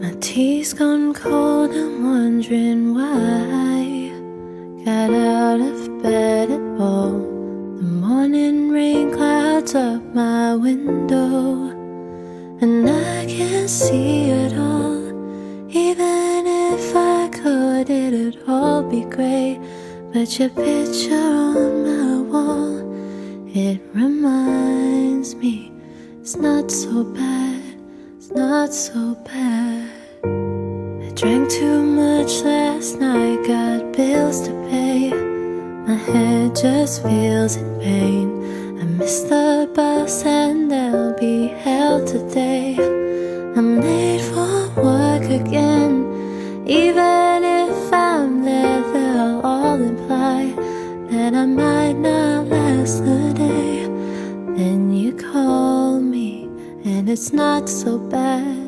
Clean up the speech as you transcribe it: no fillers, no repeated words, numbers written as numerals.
My tea's gone cold, I'm wondering why. Got out of bed at all. The morning rain clouds up my window, and I can't see it all. Even if I could, it'd all be great. But your picture on my wall, it reminds me it's not so bad, it's not so bad. I drank too much last night, got bills to pay. My head just feels in pain. I missed the bus and there'll be hell today. I'm late for work again. Even if I'm there, they'll all imply that I might not last the day. Then you call me and it's not so bad.